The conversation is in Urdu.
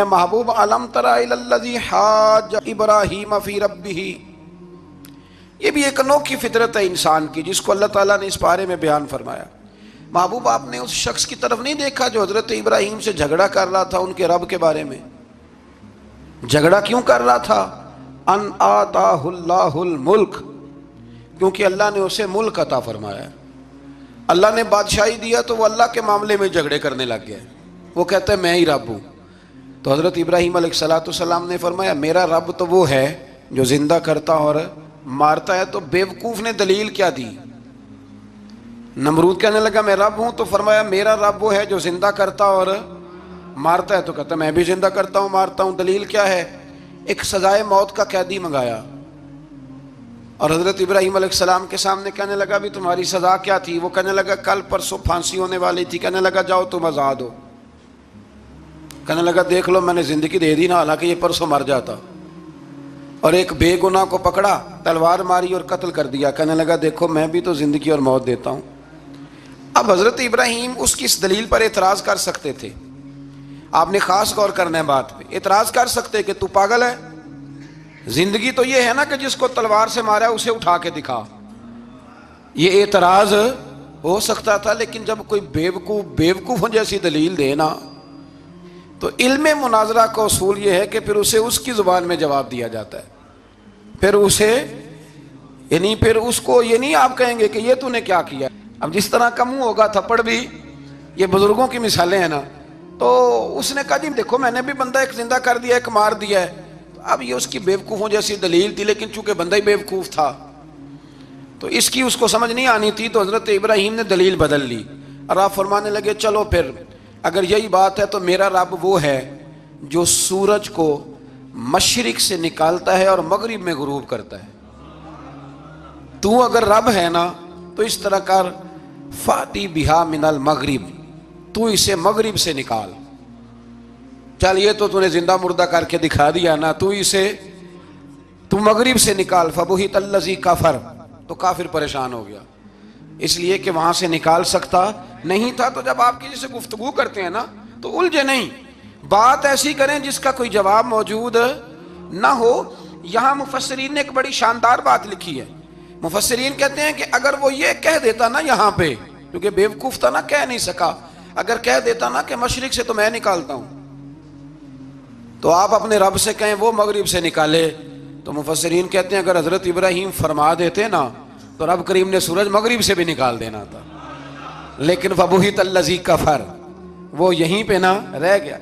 محبوب علم تری الذی حاج ابراہیم فی ربہ، یہ بھی ایک انوکھی فطرت ہے انسان کی جس کو اللہ تعالیٰ نے اس بارے میں بیان فرمایا۔ محبوب آپ نے اس شخص کی طرف نہیں دیکھا جو حضرت ابراہیم سے جھگڑا کر رہا تھا ان کے رب کے بارے میں؟ جھگڑا کیوں کر رہا تھا؟ ان آتاہ اللہ الملک، کیونکہ اللہ نے اسے ملک عطا فرمایا۔ اللہ نے بادشاہی دیا تو وہ اللہ کے معاملے میں جھگڑے کرنے لگ گیا، وہ کہتا ہے میں ہی رب ہوں۔ تو حضرت ابراہیم علیہ السلام نے فرمایا میرا رب تو وہ ہے جو زندہ کرتا اور مارتا ہے۔ تو بیوقوف نے دلیل کیا دی؟ نمرود کہنے لگا میں رب ہوں، تو فرمایا میرا رب وہ ہے جو زندہ کرتا اور مارتا ہے، تو کہتا میں بھی زندہ کرتا ہوں مارتا ہوں۔ دلیل کیا ہے؟ ایک سزائے موت کا قیدی منگایا اور حضرت ابراہیم علیہ السلام کے سامنے کہنے لگا بھی تمہاری سزا کیا تھی؟ وہ کہنے لگا کل پرسوں پھانسی ہونے والی تھی۔ کہنے لگا جاؤ تم آزاد ہو۔ کہنے لگا دیکھ لو میں نے زندگی دے دی نا، حالانکہ یہ پرسوں مر جاتا۔ اور ایک بے گناہ کو پکڑا، تلوار ماری اور قتل کر دیا۔ کہنے لگا دیکھو میں بھی تو زندگی اور موت دیتا ہوں۔ اب حضرت ابراہیم اس کی اس دلیل پر اعتراض کر سکتے تھے، آپ نے خاص غور کرنا ہے بات پہ۔ اعتراض کر سکتے کہ تو پاگل ہے، زندگی تو یہ ہے نا کہ جس کو تلوار سے مارا اسے اٹھا کے دکھا، یہ اعتراض ہو سکتا تھا۔ لیکن جب کوئی بیوقوفوں جیسی دلیل دے نا، تو علم مناظرہ کا اصول یہ ہے کہ پھر اسے اس کی زبان میں جواب دیا جاتا ہے۔ پھر اس کو یہ نہیں آپ کہیں گے کہ یہ تو نے کیا کیا۔ اب جس طرح کا منہ ہوگا تھپڑ بھی، یہ بزرگوں کی مثالیں ہیں نا، تو اس نے کہا جی دیکھو میں نے بھی بندہ ایک زندہ کر دیا ایک مار دیا ہے۔ اب یہ اس کی بیوقوفوں جیسی دلیل تھی، لیکن چونکہ بندہ ہی بیوقوف تھا تو اس کی اس کو سمجھ نہیں آنی تھی، تو حضرت ابراہیم نے دلیل بدل لی اور آپ فرمانے لگے چلو پھر اگر یہی بات ہے تو میرا رب وہ ہے جو سورج کو مشرق سے نکالتا ہے اور مغرب میں غروب کرتا ہے۔ تو اگر رب ہے نا تو اس طرح کر، فاتی بہا من المغرب، تو اسے مغرب سے نکال۔ چل یہ تو نے زندہ مردہ کر کے دکھا دیا نا، تو مغرب سے نکال۔ فبہت الذی کفر، تو کافر پریشان ہو گیا، اس لیے کہ وہاں سے نکال سکتا نہیں تھا۔ تو جب آپ کسی سے گفتگو کرتے ہیں نا تو الجھے نہیں، بات ایسی کریں جس کا کوئی جواب موجود نہ ہو۔ یہاں مفسرین نے ایک بڑی شاندار بات لکھی ہے۔ مفسرین کہتے ہیں کہ اگر وہ یہ کہہ دیتا نا یہاں پہ، کیونکہ بیوقوف تھا نا کہہ نہیں سکا، اگر کہہ دیتا نا کہ مشرق سے تو میں نکالتا ہوں، تو آپ اپنے رب سے کہیں وہ مغرب سے نکالے، تو مفسرین کہتے ہیں اگر حضرت ابراہیم فرما دیتے نا تو رب کریم نے سورج مغرب سے بھی نکال دینا تھا۔ لیکن فبہت الذی کفر، وہ یہیں پہ نہ رہ گیا۔